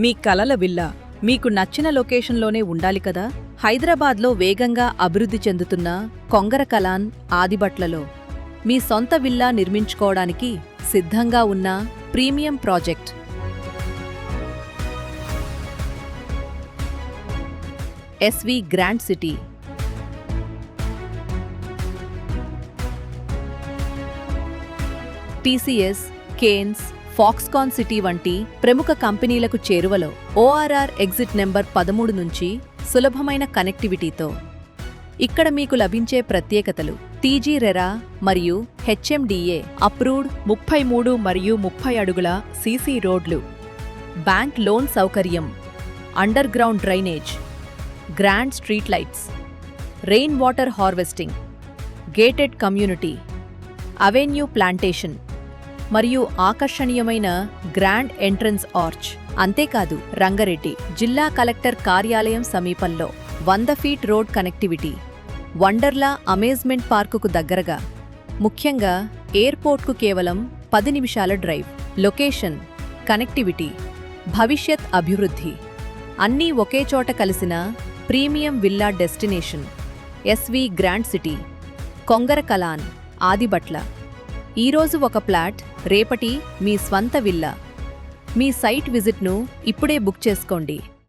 మీ కలల విల్లా మీకు నచ్చిన లొకేషన్లోనే ఉండాలి కదా? హైదరాబాద్లో వేగంగా అభివృద్ధి చెందుతున్న కొంగర కలాన్ ఆదిబట్లలో మీ సొంత విల్లా నిర్మించుకోవడానికి సిద్ధంగా ఉన్న premium project SV grand city. TCS, Kaynes, Foxconn city వంటి ప్రముఖ కంపెనీలకు చేరువలో ఓఆర్ఆర్ ఎగ్జిట్ నెంబర్ 13 నుంచి సులభమైన కనెక్టివిటీతో ఇక్కడ మీకు లభించే ప్రత్యేకతలు: టీజీ రెరా మరియు హెచ్ఎండిఏ అప్రూవ్డ్ 33 మరియు 30 అడుగుల సీసీ రోడ్లు, బ్యాంక్ లోన్ సౌకర్యం, under ground drainage, grand street lights, rain water harvesting, gated community, avenue plantation మరియు ఆకర్షణీయమైన గ్రాండ్ ఎంట్రన్స్ ఆర్చ్. అంతేకాదు, రంగారెడ్డి జిల్లా కలెక్టర్ కార్యాలయం సమీపంలో 100 feet road connectivity, Wonderla amusement పార్కుకు దగ్గరగా, ముఖ్యంగా ఎయిర్పోర్ట్కు కేవలం 10 నిమిషాల డ్రైవ్. లొకేషన్, కనెక్టివిటీ, భవిష్యత్ అభివృద్ధి అన్నీ ఒకే చోట కలిసిన premium villa destination SV grand City, Kongara Kalan Adibatla. ఈరోజు ఒక ప్లాట్, రేపటి మీ స్వంత విల్లా. మీ సైట్ విజిట్ను ఇప్పుడే బుక్ చేసుకోండి.